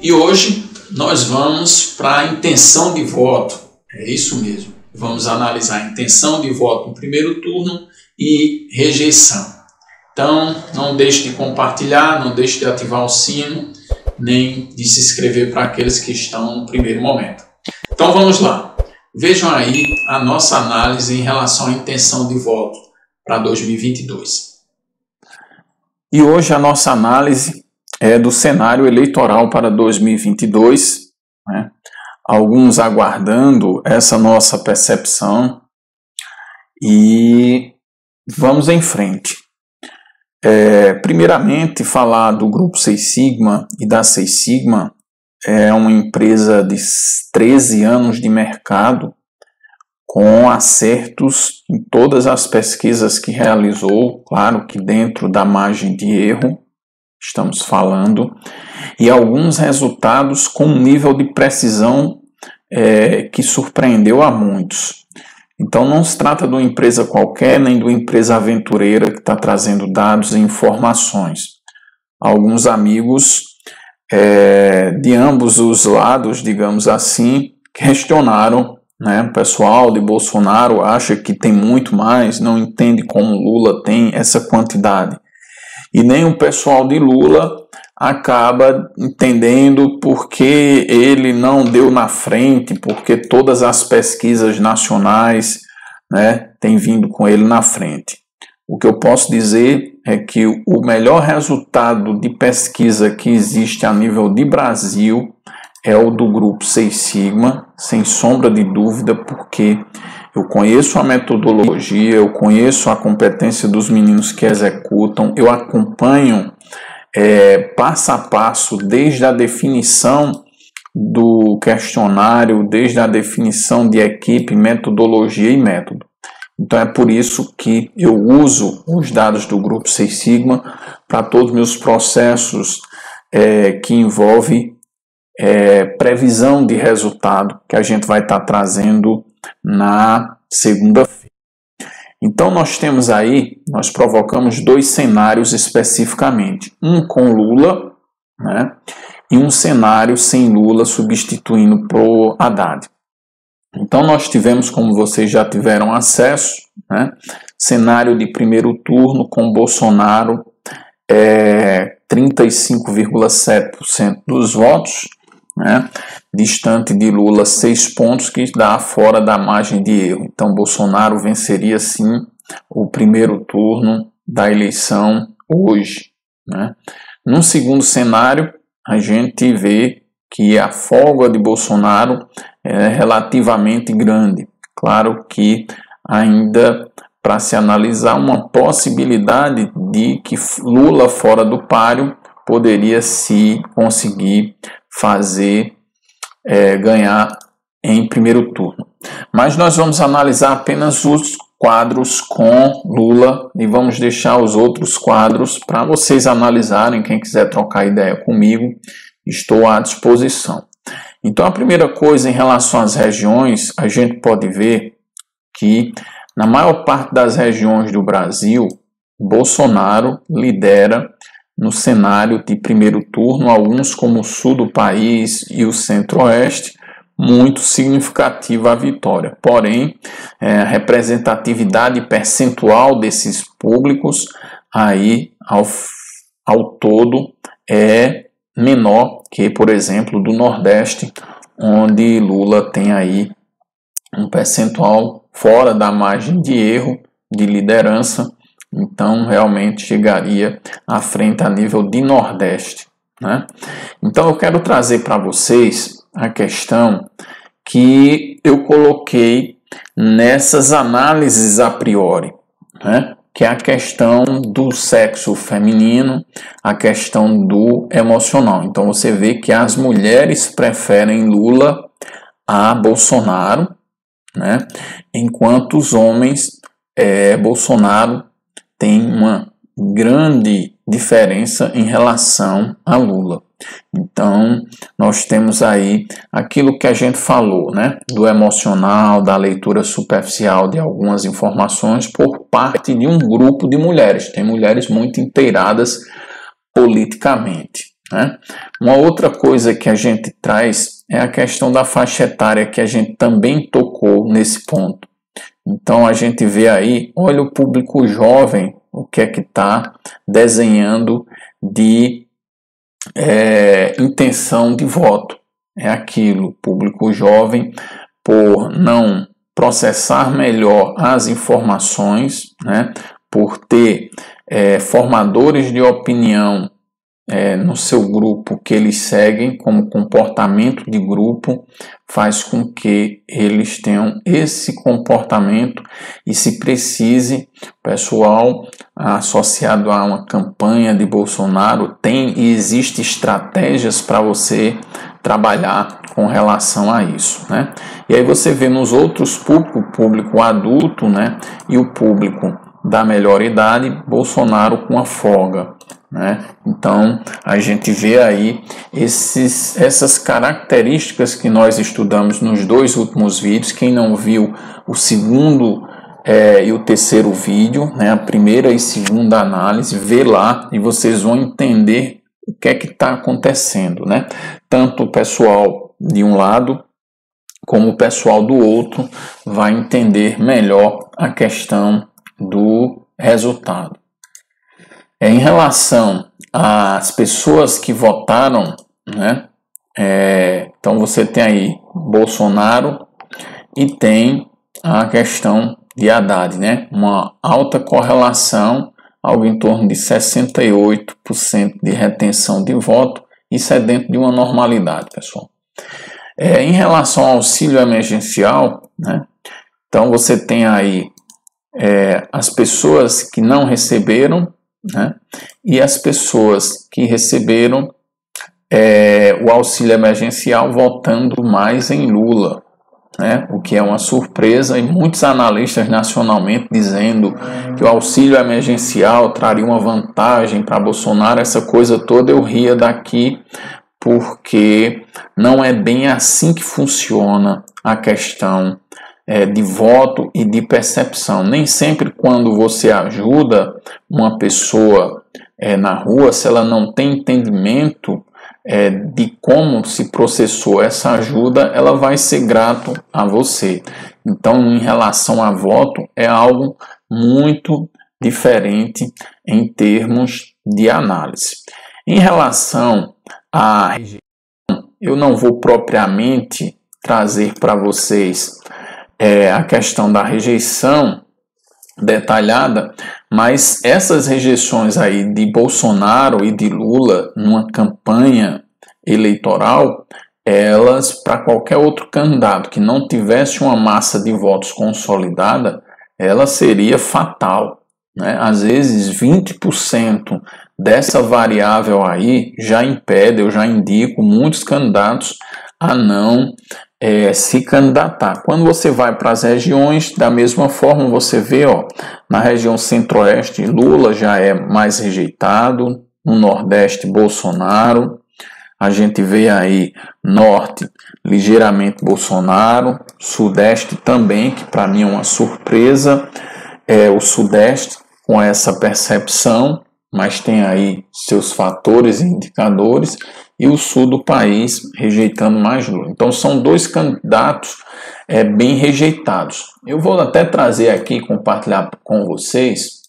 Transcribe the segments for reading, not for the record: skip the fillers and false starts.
E hoje nós vamos para a intenção de voto. É isso mesmo. Vamos analisar a intenção de voto no primeiro turno e rejeição. Então, não deixe de compartilhar, não deixe de ativar o sino, nem de se inscrever para aqueles que estão no primeiro momento. Então, vamos lá. Vejam aí a nossa análise em relação à intenção de voto para 2022. E hoje a nossa análise é do cenário eleitoral para 2022, né? Alguns aguardando essa nossa percepção e vamos em frente. Primeiramente, falar do Grupo Seis Sigma e da Seis Sigma. É uma empresa de 13 anos de mercado, com acertos em todas as pesquisas que realizou, claro que dentro da margem de erro, estamos falando, e alguns resultados com um nível de precisão que surpreendeu a muitos. Então não se trata de uma empresa qualquer, nem de uma empresa aventureira que está trazendo dados e informações. Alguns amigos de ambos os lados, digamos assim, questionaram, né? O pessoal de Bolsonaro acha que tem muito mais, não entende como Lula tem essa quantidade. E nem o pessoal de Lula acaba entendendo porque ele não deu na frente, porque todas as pesquisas nacionais, né, têm vindo com ele na frente. O que eu posso dizer é que o melhor resultado de pesquisa que existe a nível de Brasil é o do Grupo Seis Sigma, sem sombra de dúvida, porque eu conheço a metodologia, eu conheço a competência dos meninos que executam, eu acompanho passo a passo, desde a definição do questionário, desde a definição de equipe, metodologia e método. Então é por isso que eu uso os dados do Grupo Seis Sigma para todos os meus processos que envolvem previsão de resultado que a gente vai estar trazendo na segunda-feira. Então nós temos aí, nós provocamos dois cenários especificamente, um com Lula, né, e um cenário sem Lula substituindo pro Haddad. Então nós tivemos, como vocês já tiveram acesso, né, cenário de primeiro turno com Bolsonaro 35,7% dos votos, né, distante de Lula 6 pontos, que dá fora da margem de erro. Então Bolsonaro venceria sim o primeiro turno da eleição hoje, né. No segundo cenário, a gente vê que a folga de Bolsonaro é relativamente grande. Claro que ainda para se analisar uma possibilidade de que Lula fora do páreo poderia se conseguir fazer ganhar em primeiro turno. Mas nós vamos analisar apenas os quadros com Lula e vamos deixar os outros quadros para vocês analisarem. Quem quiser trocar ideia comigo, estou à disposição. Então a primeira coisa em relação às regiões, a gente pode ver que na maior parte das regiões do Brasil, Bolsonaro lidera no cenário de primeiro turno, alguns como o sul do país e o centro-oeste, muito significativa a vitória. Porém, a representatividade percentual desses públicos aí ao todo é menor que, por exemplo, do Nordeste, onde Lula tem aí um percentual fora da margem de erro de liderança, então realmente chegaria à frente a nível de Nordeste, né? Então eu quero trazer para vocês a questão que eu coloquei nessas análises a priori, né? Que é a questão do sexo feminino, a questão do emocional. Então você vê que as mulheres preferem Lula a Bolsonaro, né? Enquanto os homens, Bolsonaro tem uma grande diferença em relação a Lula. Então, nós temos aí aquilo que a gente falou, né? Do emocional, da leitura superficial de algumas informações por parte de um grupo de mulheres. Tem mulheres muito inteiradas politicamente, né? Uma outra coisa que a gente traz é a questão da faixa etária, que a gente também tocou nesse ponto. Então a gente vê aí, olha o público jovem, o que é que está desenhando de intenção de voto. É aquilo, público jovem, por não processar melhor as informações, né, por ter formadores de opinião no seu grupo que eles seguem como comportamento de grupo, faz com que eles tenham esse comportamento e, se precise, pessoal associado a uma campanha de Bolsonaro tem e existe estratégias para você trabalhar com relação a isso, né? E aí você vê nos outros público adulto, né, e o público da melhor idade, Bolsonaro com a folga, né? Então a gente vê aí essas características que nós estudamos nos 2 últimos vídeos. Quem não viu o segundo e o terceiro vídeo, né, a primeira e segunda análise, vê lá e vocês vão entender o que é que está acontecendo, né? Tanto o pessoal de um lado como o pessoal do outro vai entender melhor a questão do resultado. Em relação às pessoas que votaram, né, então você tem aí Bolsonaro e tem a questão de Haddad, né, uma alta correlação, algo em torno de 68% de retenção de voto. Isso é dentro de uma normalidade, pessoal. Em relação ao auxílio emergencial, né, então você tem aí as pessoas que não receberam, né, e as pessoas que receberam o auxílio emergencial votando mais em Lula, né, o que é uma surpresa, e muitos analistas nacionalmente dizendo que o auxílio emergencial traria uma vantagem para Bolsonaro, essa coisa toda. Eu ria daqui porque não é bem assim que funciona a questão de voto e de percepção. Nem sempre quando você ajuda uma pessoa na rua, se ela não tem entendimento de como se processou essa ajuda, ela vai ser grato a você. Então, em relação a voto, é algo muito diferente em termos de análise. Em relação à rejeição, eu não vou propriamente trazer para vocês a questão da rejeição detalhada, mas essas rejeições aí de Bolsonaro e de Lula numa campanha eleitoral, elas, para qualquer outro candidato que não tivesse uma massa de votos consolidada, ela seria fatal, né? Às vezes 20% dessa variável aí já impede, eu já indico muitos candidatos a não se candidatar. Quando você vai para as regiões, da mesma forma você vê, na região centro-oeste, Lula já é mais rejeitado, no nordeste, Bolsonaro, a gente vê aí norte, ligeiramente Bolsonaro, sudeste também, que para mim é uma surpresa, o sudeste com essa percepção, mas tem aí seus fatores e indicadores, e o sul do país rejeitando mais Lula. Então são 2 candidatos bem rejeitados. Eu vou até trazer aqui, compartilhar com vocês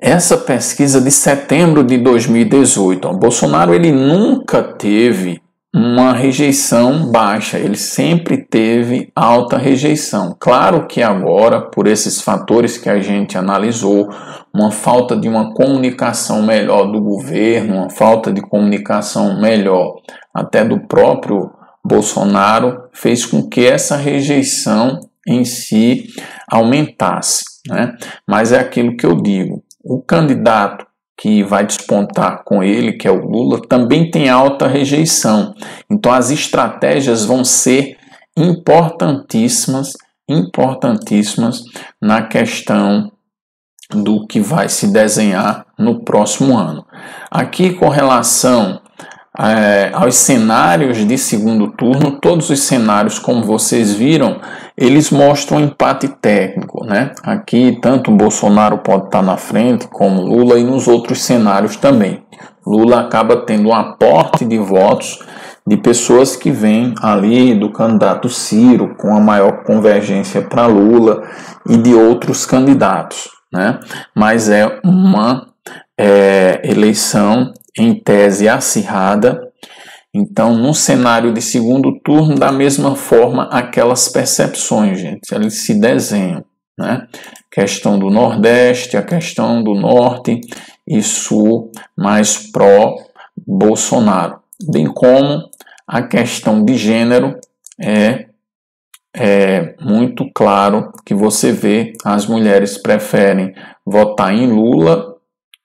essa pesquisa de setembro de 2018. Bolsonaro ele nunca teve uma rejeição baixa, ele sempre teve alta rejeição. Claro que agora, por esses fatores que a gente analisou, uma falta de uma comunicação melhor do governo, uma falta de comunicação melhor até do próprio Bolsonaro, fez com que essa rejeição em si aumentasse, né? Mas é aquilo que eu digo, o candidato que vai despontar com ele, que é o Lula, também tem alta rejeição. Então as estratégias vão ser importantíssimas na questão do que vai se desenhar no próximo ano. Aqui, com relação aos cenários de segundo turno, todos os cenários, como vocês viram, eles mostram um empate técnico, né? Aqui tanto Bolsonaro pode estar na frente como Lula e nos outros cenários também. Lula acaba tendo um aporte de votos de pessoas que vêm ali do candidato Ciro com a maior convergência para Lula e de outros candidatos, né? Mas é uma eleição em tese acirrada. Então, no cenário de segundo turno, da mesma forma, aquelas percepções, gente, eles se desenham, né? Questão do Nordeste, a questão do Norte e Sul, mais pró-Bolsonaro. Bem como a questão de gênero é muito claro que você vê as mulheres preferem votar em Lula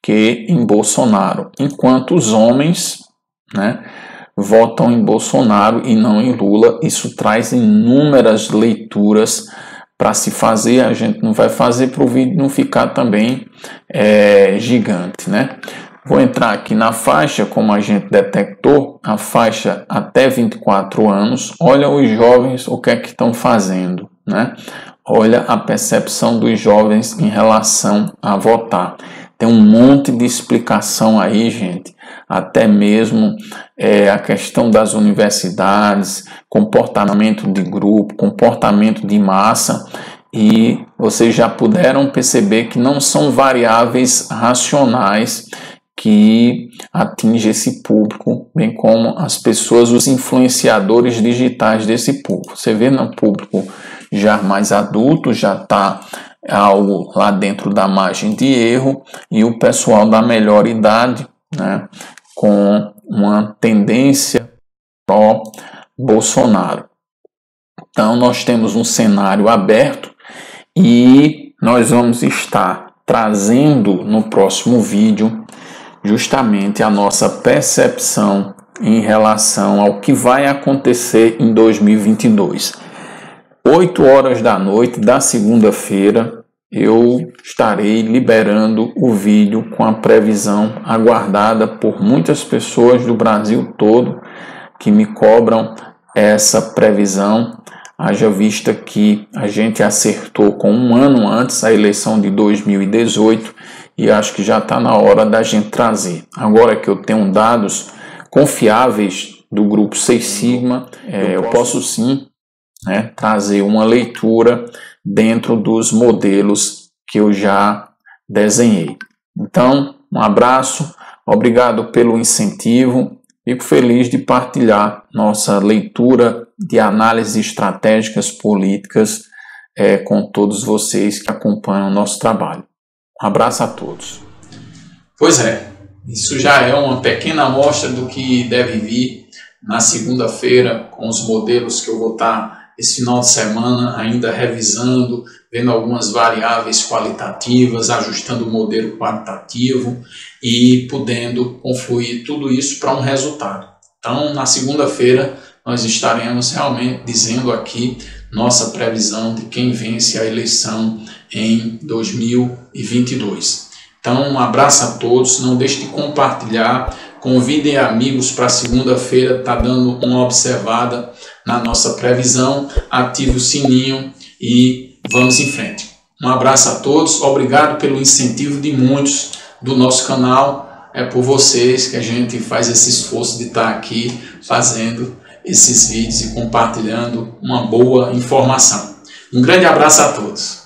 que em Bolsonaro, enquanto os homens, né, votam em Bolsonaro e não em Lula. Isso traz inúmeras leituras para se fazer. A gente não vai fazer para o vídeo não ficar também gigante, né? Vou entrar aqui na faixa, como a gente detectou, a faixa até 24 anos. Olha os jovens, o que é que estão fazendo, né? Olha a percepção dos jovens em relação a votar. Tem um monte de explicação aí, gente, até mesmo a questão das universidades, comportamento de grupo, comportamento de massa, e vocês já puderam perceber que não são variáveis racionais que atingem esse público, bem como as pessoas, os influenciadores digitais desse público. Você vê no público já mais adulto, já está algo lá dentro da margem de erro, e o pessoal da melhor idade, né, com uma tendência pró-Bolsonaro. Então nós temos um cenário aberto e nós vamos estar trazendo no próximo vídeo justamente a nossa percepção em relação ao que vai acontecer em 2022. 8 horas da noite da segunda-feira, eu estarei liberando o vídeo com a previsão aguardada por muitas pessoas do Brasil todo que me cobram essa previsão. Haja vista que a gente acertou com um ano antes a eleição de 2018 e acho que já está na hora da gente trazer. Agora que eu tenho dados confiáveis do grupo Seis Sigma, eu posso sim, né, trazer uma leitura dentro dos modelos que eu já desenhei. Então, um abraço, obrigado pelo incentivo, fico feliz de partilhar nossa leitura de análises estratégicas políticas com todos vocês que acompanham o nosso trabalho. Um abraço a todos. Pois é, isso já é uma pequena amostra do que deve vir na segunda-feira com os modelos que eu vou estar esse final de semana ainda revisando, vendo algumas variáveis qualitativas, ajustando o modelo quantitativo e podendo confluir tudo isso para um resultado. Então, na segunda-feira, nós estaremos realmente dizendo aqui nossa previsão de quem vence a eleição em 2022. Então, um abraço a todos, não deixe de compartilhar, convidem amigos para segunda-feira, está dando uma observada na nossa previsão, ative o sininho e vamos em frente. Um abraço a todos, obrigado pelo incentivo de muitos do nosso canal, é por vocês que a gente faz esse esforço de estar aqui fazendo esses vídeos e compartilhando uma boa informação. Um grande abraço a todos.